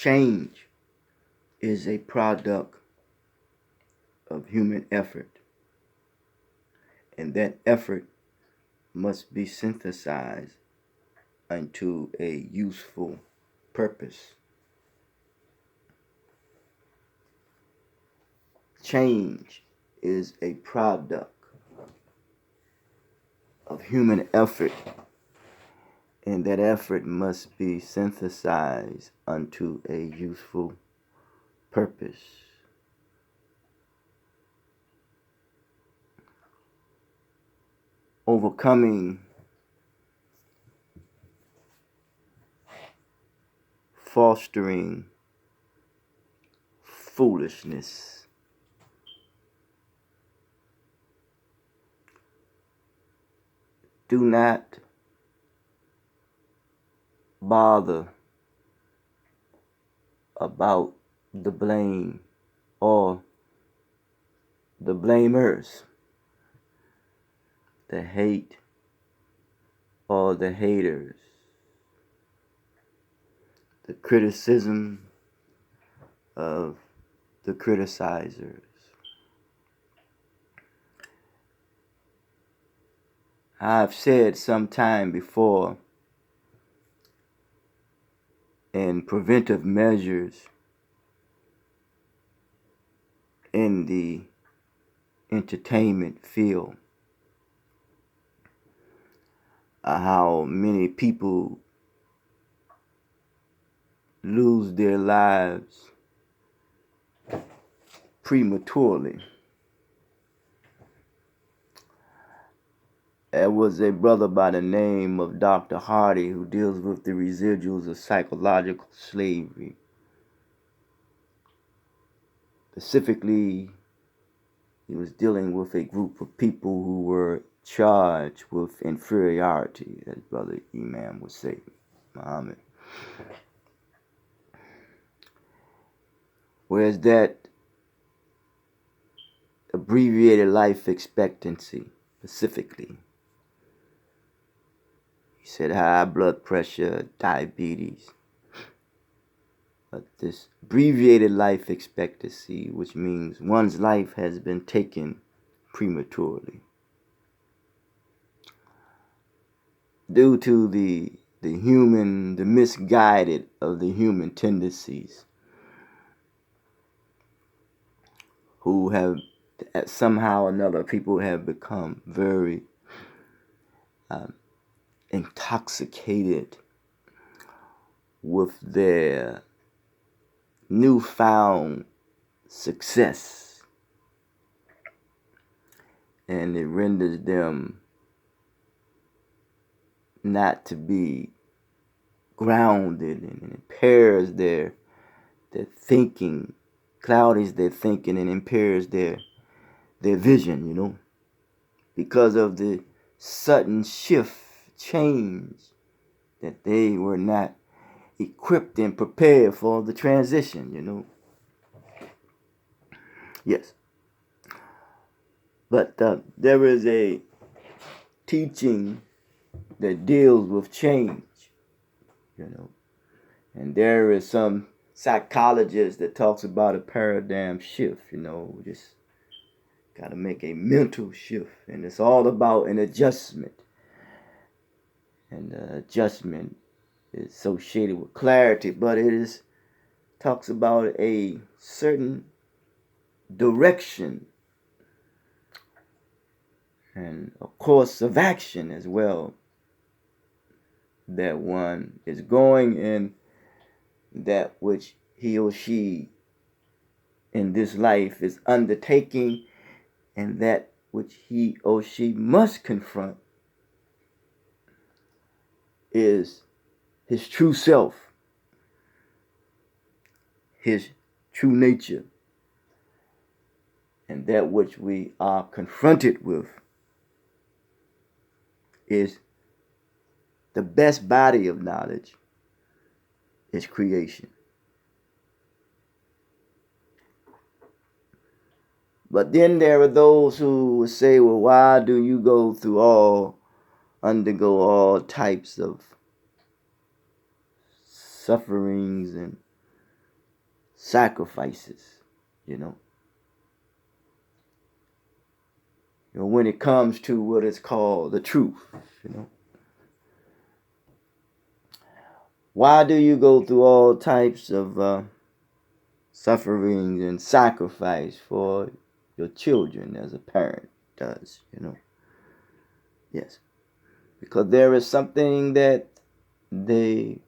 Change is a product of human effort, and that effort must be synthesized into a useful purpose. Change is a product of human effort, and that effort must be synthesized unto a useful purpose. Overcoming fostering foolishness. Do not bother about the blame or the blamers, the hate or the haters, the criticism of the criticizers. I've said sometime before, in preventive measures in the entertainment field, how many people lose their lives prematurely. There was a brother by the name of Dr. Hardy who deals with the residuals of psychological slavery. Specifically, he was dealing with a group of people who were charged with inferiority, as Brother Imam would say, Muhammad. Whereas that abbreviated life expectancy, specifically, he said high blood pressure, diabetes. But this abbreviated life expectancy, which means one's life has been taken prematurely due to the misguided of the human tendencies, who have somehow or another, people have become very intoxicated with their newfound success, and it renders them not to be grounded, and impairs their thinking, cloudies their thinking, and impairs their vision, because of the sudden change, that they were not equipped and prepared for the transition, Yes. But there is a teaching that deals with change, and there is some psychologist that talks about a paradigm shift, just got to make a mental shift, and it's all about an adjustment. And adjustment is associated with clarity, but it talks about a certain direction and a course of action as well that one is going in, that which he or she in this life is undertaking, and that which he or she must confront is his true self, his true nature. And that which we are confronted with is the best body of knowledge is creation. But then there are those who will say, well, why do you undergo all types of sufferings and sacrifices, you know. When it comes to what is called the truth, you know. Why do you go through all types of sufferings and sacrifice for your children as a parent does, you know? Yes. Because there is something that they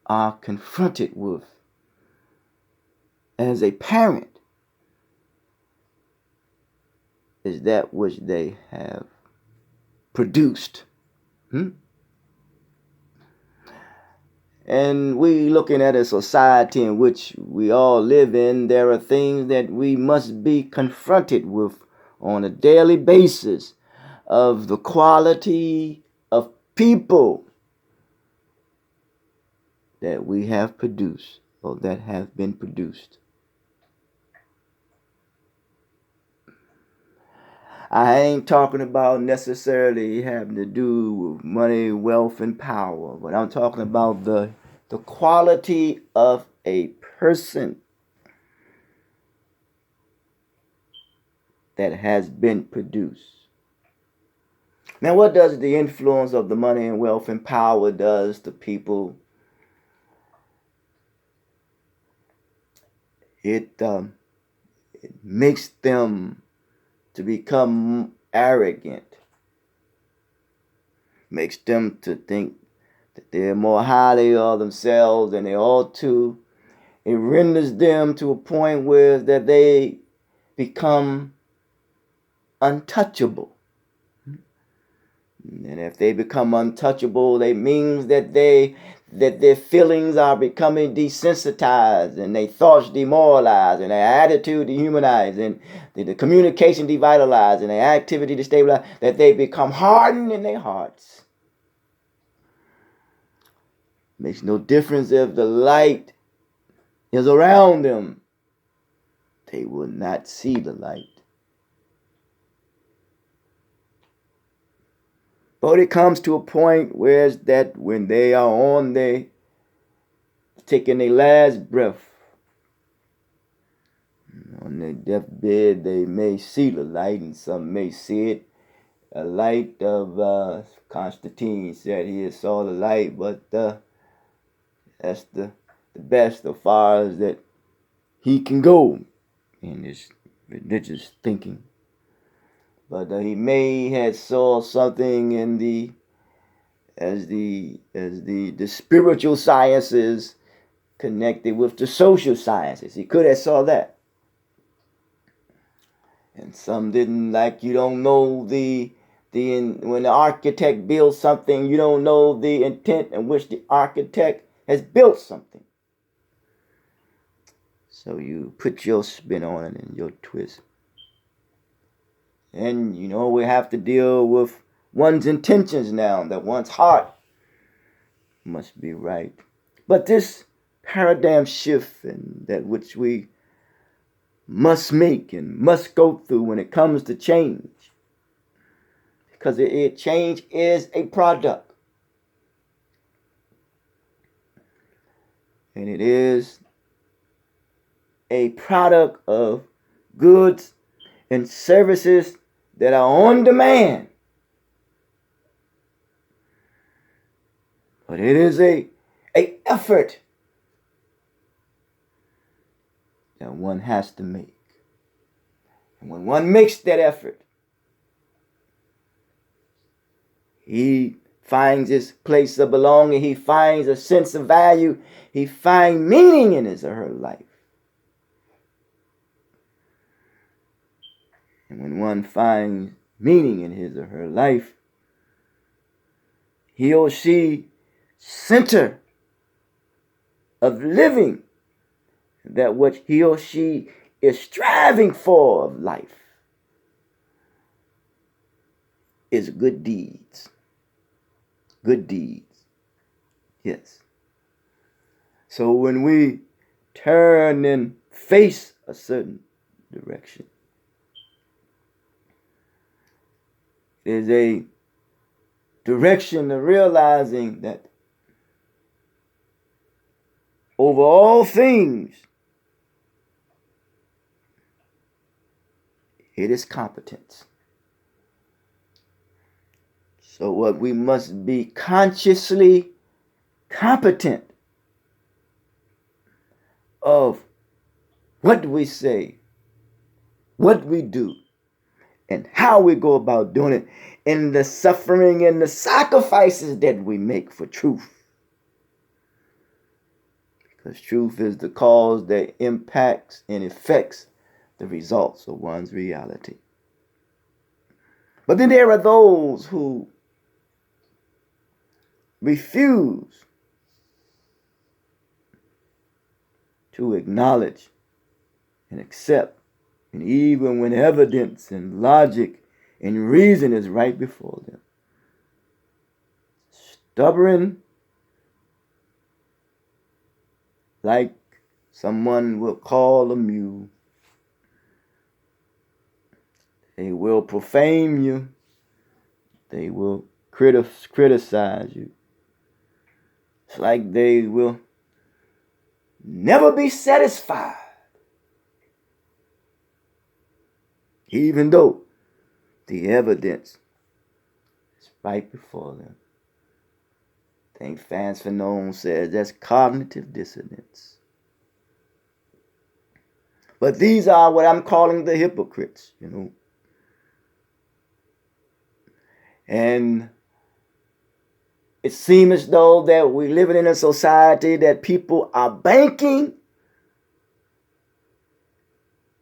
are confronted with as a parent, is that which they have produced. And we looking at a society in which we all live in, there are things that we must be confronted with on a daily basis of the quality of people that we have produced or that have been produced. I ain't talking about necessarily having to do with money, wealth, and power, but I'm talking about the quality of a person that has been produced. Now, what does the influence of the money and wealth and power does to people? It makes them to become arrogant, makes them to think that they're more highly of themselves than they ought to. It renders them to a point where that they become untouchable. And if they become untouchable, it means that their feelings are becoming desensitized and their thoughts demoralized and their attitude dehumanized and the communication devitalized and their activity destabilized, that they become hardened in their hearts. Makes no difference if the light is around them. They will not see the light. But it comes to a point where it's that when they are on taking their last breath, on their deathbed, they may see the light, and some may see it. A light of Constantine said he saw the light, but that's the best as far as that he can go in his religious thinking. But he may have saw something in the spiritual sciences connected with the social sciences. He could have saw that. And some didn't, like, you don't know when the architect builds something, you don't know the intent in which the architect has built something. So you put your spin on it and your twist. And, we have to deal with one's intentions now, that one's heart must be right. But this paradigm shift, and that which we must make and must go through when it comes to change, because change is a product. And it is a product of goods and services that are on demand. But it is a effort that one has to make. And when one makes that effort, he finds his place of belonging. He finds a sense of value. He finds meaning in his or her life. And when one finds meaning in his or her life, he or she center of living that what he or she is striving for of life is good deeds. Good deeds. Yes. So when we turn and face a certain direction, there's a direction of realizing that over all things, it is competence. So what we must be consciously competent of what we say, what we do, and how we go about doing it, and the suffering and the sacrifices that we make for truth. Because truth is the cause that impacts and affects the results of one's reality. But then there are those who refuse to acknowledge and accept, and even when evidence and logic and reason is right before them. Stubborn, like someone will call a mule. They will profane you. They will criticize you. It's like they will never be satisfied, even though the evidence is right before them. I think Frantz Fanon says that's cognitive dissonance. But these are what I'm calling the hypocrites, And it seems as though that we're living in a society that people are banking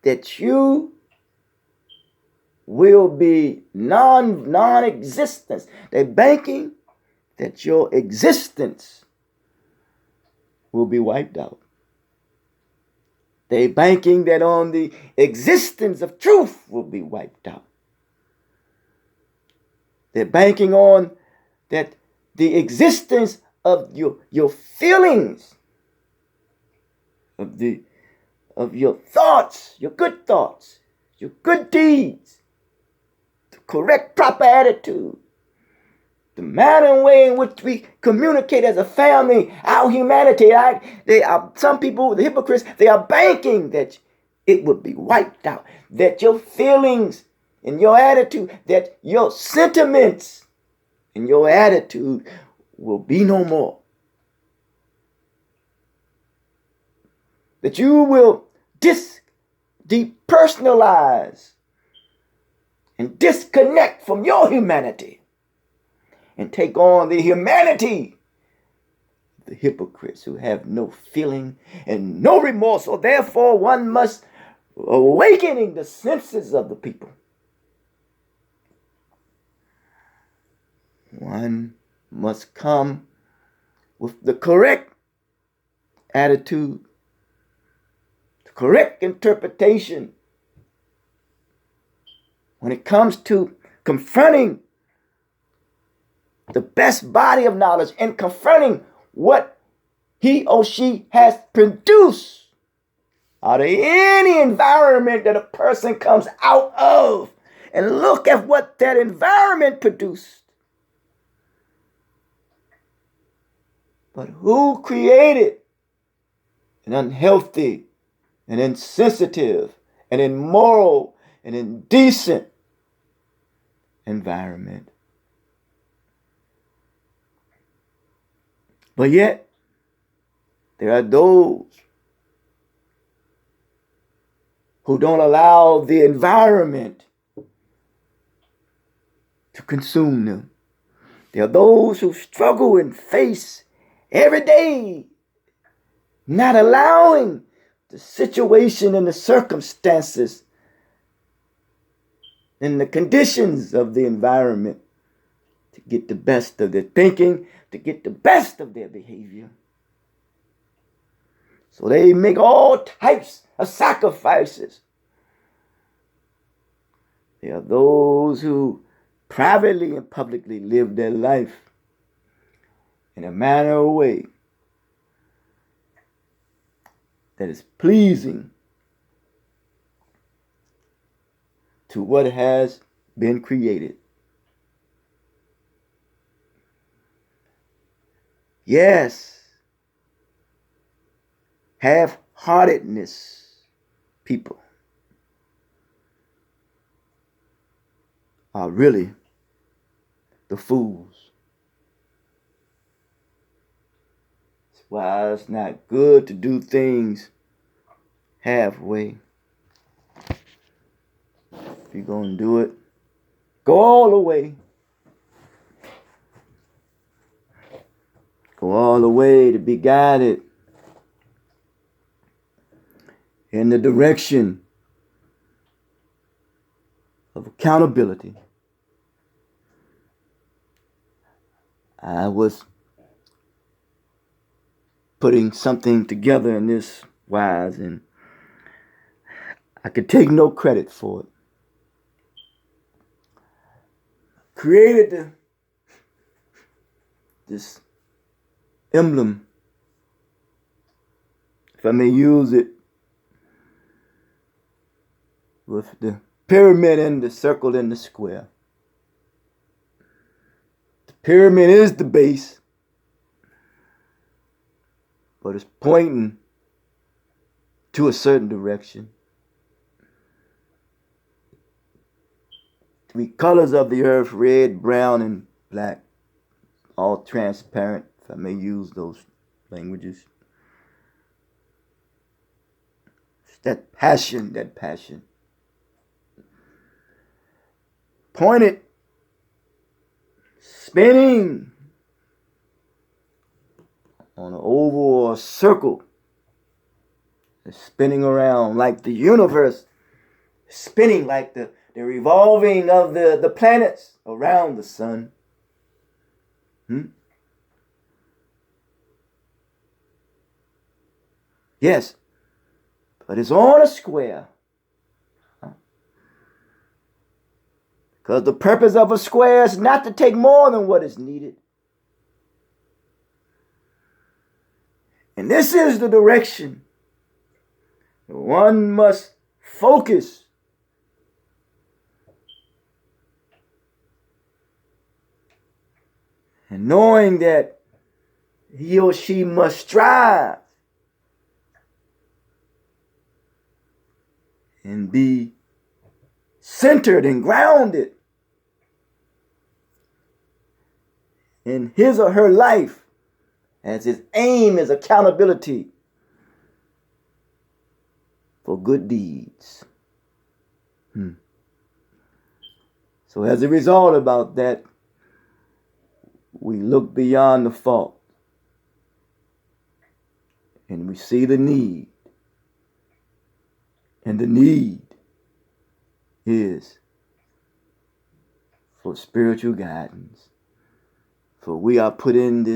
that you will be non-existence. They're banking that your existence will be wiped out. They're banking that on the existence of truth will be wiped out. They're banking on that the existence of your feelings, of your thoughts, your good deeds, the correct, proper attitude, the manner and way in which we communicate as a family, our humanity. Some people, the hypocrites, they are banking that it would be wiped out, that your feelings and your attitude, that your sentiments and your attitude will be no more. That you will depersonalize and disconnect from your humanity and take on the humanity of the hypocrites who have no feeling and no remorse. So therefore one must awakening the senses of the people. One must come with the correct attitude, the correct interpretation when it comes to confronting the best body of knowledge and confronting what he or she has produced out of any environment that a person comes out of, and look at what that environment produced. But who created an unhealthy and insensitive and immoral and indecent environment? But yet, there are those who don't allow the environment to consume them. There are those who struggle and face every day, not allowing the situation and the circumstances and the conditions of the environment to get the best of their thinking, to get the best of their behavior. So they make all types of sacrifices. There are those who privately and publicly live their life in a manner or way that is pleasing to what has been created. Yes, half-heartedness people are really the fools. That's why it's not good to do things halfway. If you're going to do it, go all the way. Go all the way to be guided in the direction of accountability. I was putting something together in this wise, and I could take no credit for it. Created this emblem, if I may use it, with the pyramid and the circle and the square. The pyramid is the base, but it's pointing to a certain direction. Three colors of the earth, red, brown, and black, all transparent, if I may use those languages. It's that passion. Pointed, spinning on an oval or a circle. It's spinning around like the universe, spinning like the revolving of the planets around the sun. Yes, but it's on a square. Because the purpose of a square is not to take more than what is needed. And this is the direction. One must focus. And knowing that he or she must strive and be centered and grounded in his or her life, as his aim is accountability for good deeds. So as a result about that, we look beyond the fault and we see the need. And the need is for spiritual guidance. For we are put in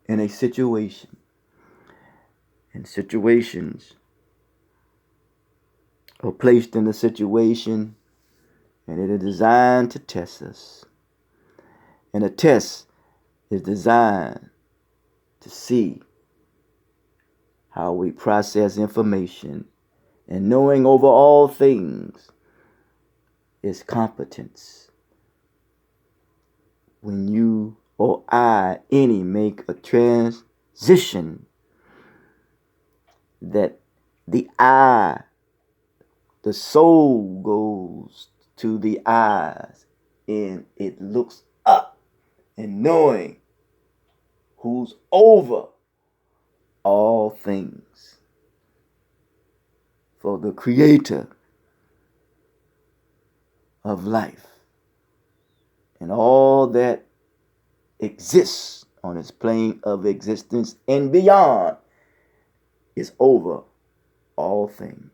a situation. And situations are placed in a situation, and it is designed to test us. And a test is designed to see how we process information. And knowing over all things is competence. When you or any make a transition, that the soul goes to the eyes and it looks up, and knowing who's over all things. For the creator of life and all that exists on this plane of existence and beyond is over all things.